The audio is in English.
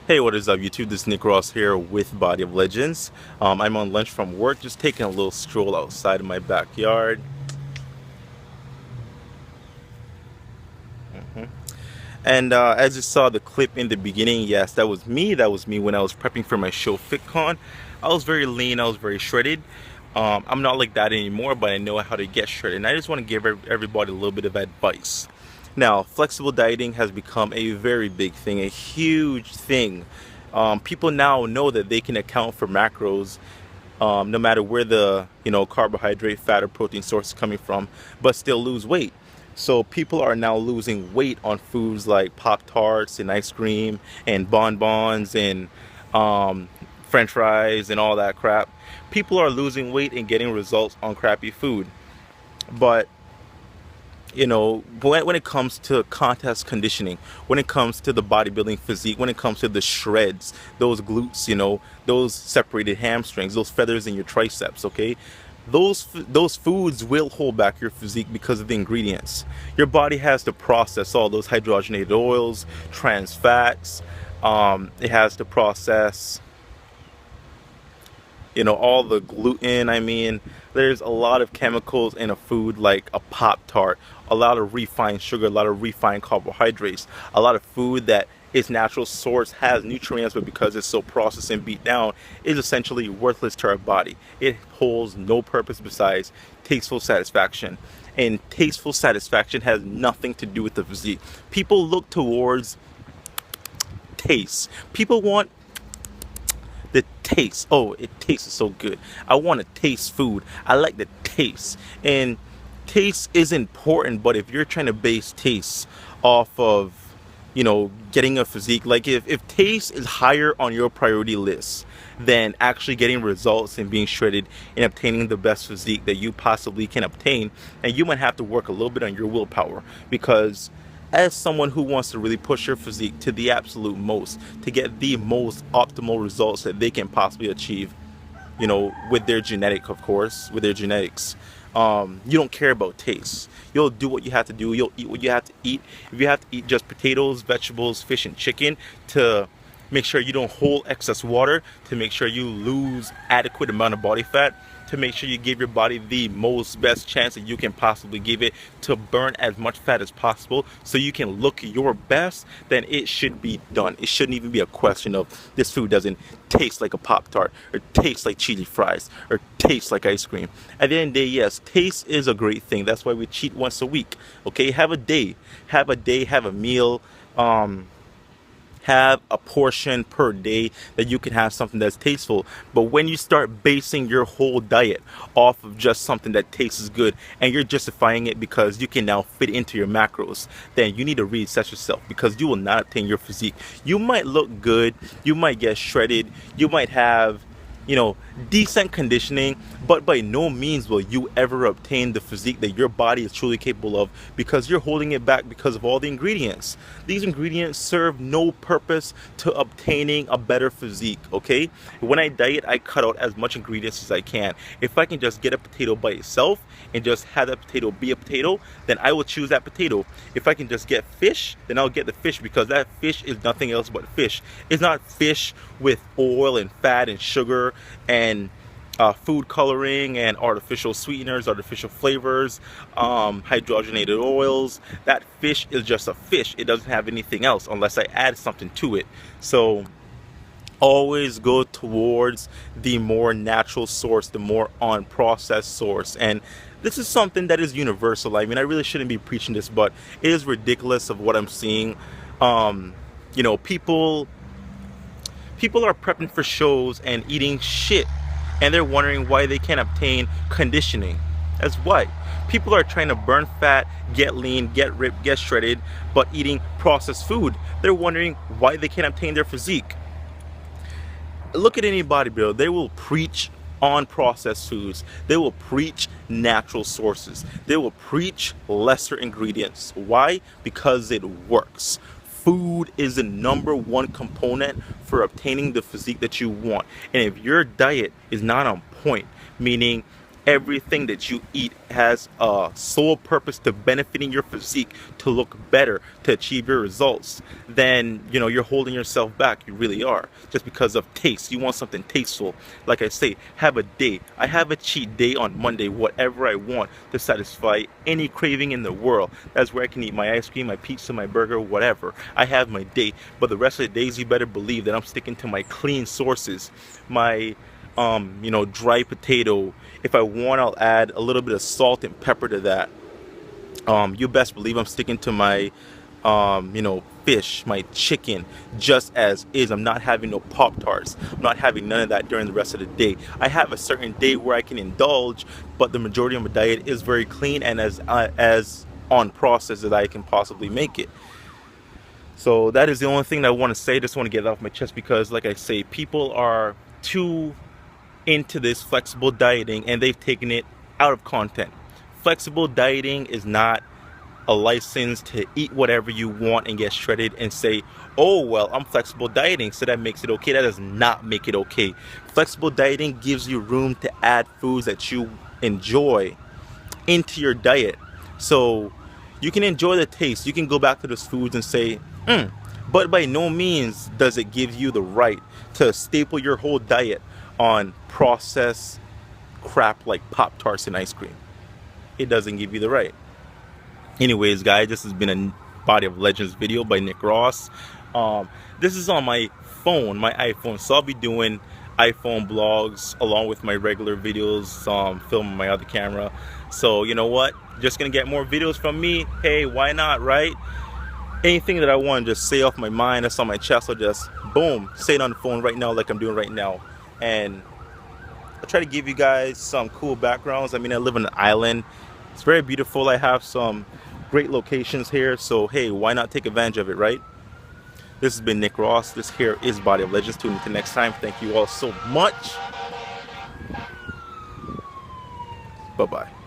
Hey, what is up YouTube? This is Nick Ross here with Body of Legends. I'm on lunch from work, just taking a little stroll outside in my backyard. And as you saw the clip in the beginning, yes, that was me. That was me when I was prepping for my show FitCon. I was very lean, I was very shredded. I'm not like that anymore, but I know how to get shredded. And I just want to give everybody a little bit of advice. Now, flexible dieting has become a very big thing, a huge thing. People now know that they can account for macros no matter where the carbohydrate, fat, or protein source is coming from, but still lose weight. So people are now losing weight on foods like Pop-Tarts and ice cream and bonbons and French fries and all that crap. People are losing weight and getting results on crappy food. But when it comes to contest conditioning, when it comes to the bodybuilding physique, when it comes to the shreds, those glutes, those separated hamstrings, those feathers in your triceps, okay? Those foods will hold back your physique because of the ingredients. Your body has to process all those hydrogenated oils, trans fats. It has to process all the gluten. I mean, there's a lot of chemicals in a food like a Pop-Tart, a lot of refined sugar, a lot of refined carbohydrates, a lot of food that its natural source has nutrients, but because it's so processed and beat down, is essentially worthless to our body. It holds no purpose besides tasteful satisfaction. And tasteful satisfaction has nothing to do with the physique. People look towards taste. People want the taste. Oh, it tastes so good. I want to taste food. I like the taste. And taste is important, but if you're trying to base taste off of getting a physique, like if taste is higher on your priority list than actually getting results and being shredded and obtaining the best physique that you possibly can obtain, and you might have to work a little bit on your willpower, because as someone who wants to really push your physique to the absolute most, to get the most optimal results that they can possibly achieve, with their genetic, of course, with their genetics, you don't care about taste. You'll do what you have to do. You'll eat what you have to eat. If you have to eat just potatoes, vegetables, fish, and chicken to make sure you don't hold excess water, to make sure you lose adequate amount of body fat, to make sure you give your body the most best chance that you can possibly give it to burn as much fat as possible so you can look your best, then it should be done. It shouldn't even be a question of this food doesn't taste like a Pop-Tart, or taste like cheesy fries, or taste like ice cream. At the end of the day, yes, taste is a great thing. That's why we cheat once a week. Okay, have a day, have a meal, have a portion per day that you can have something that's tasteful. But when you start basing your whole diet off of just something that tastes good, and you're justifying it because you can now fit into your macros, then you need to reassess yourself, because you will not obtain your physique. You might look good, you might get shredded, you might have decent conditioning, but by no means will you ever obtain the physique that your body is truly capable of, because you're holding it back because of all the ingredients. These ingredients serve no purpose to obtaining a better physique, okay? When I diet, I cut out as much ingredients as I can. If I can just get a potato by itself and just have that potato be a potato, then I will choose that potato. If I can just get fish, then I'll get the fish, because that fish is nothing else but fish. It's not fish with oil and fat and sugar and food coloring and artificial sweeteners, artificial flavors, hydrogenated oils. That fish is just a fish. It doesn't have anything else unless I add something to it. So always go towards the more natural source, the more unprocessed source. And this is something that is universal. I mean, I really shouldn't be preaching this, but it is ridiculous of what I'm seeing. People are prepping for shows and eating shit, and they're wondering why they can't obtain conditioning. That's why. People are trying to burn fat, get lean, get ripped, get shredded, but eating processed food. They're wondering why they can't obtain their physique. Look at any bodybuilder. They will preach on processed foods. They will preach natural sources. They will preach lesser ingredients. Why? Because it works. Food is the #1 component for obtaining the physique that you want. And if your diet is not on point, meaning everything that you eat has a sole purpose to benefiting your physique, to look better, to achieve your results, then you know you're holding yourself back. You really are, just because of taste. You want something tasteful. Like I say, have a day. I have a cheat day on Monday, whatever I want to satisfy any craving in the world. That's where I can eat my ice cream, my pizza, my burger, whatever. I have my day, but the rest of the days you better believe that I'm sticking to my clean sources, my you know, dry potato. If I want, I'll add a little bit of salt and pepper to that. You best believe I'm sticking to my you know, fish, my chicken, just as is. I'm not having no Pop-Tarts. I'm not having none of that during the rest of the day. I have a certain day where I can indulge, but the majority of my diet is very clean and as on process as I can possibly make it. So that is the only thing that I want to say. Just want to get it off my chest, because like I say, people are too into this flexible dieting and they've taken it out of content. Flexible dieting is not a license to eat whatever you want and get shredded and say, oh well, I'm flexible dieting, so that makes it okay. That does not make it okay. Flexible dieting gives you room to add foods that you enjoy into your diet, so you can enjoy the taste. You can go back to those foods and say, but by no means does it give you the right to staple your whole diet on processed crap like Pop-Tarts and ice cream. It doesn't give you the right. Anyways, guys, this has been a Body of Legends video by Nick Ross. This is on my phone, my iPhone, so I'll be doing iPhone vlogs along with my regular videos, filming my other camera. So you know what, just gonna get more videos from me. Hey, why not, right? Anything that I want to just say off my mind, that's on my chest, I'll just boom, say it on the phone right now, like I'm doing right now. And I'll try to give you guys some cool backgrounds. I mean, I live on an island. It's very beautiful. I have some great locations here, so hey, why not take advantage of it, right? This has been Nick Ross. This here is Body of Legends. Tune in next time. Thank you all so much. Bye-bye.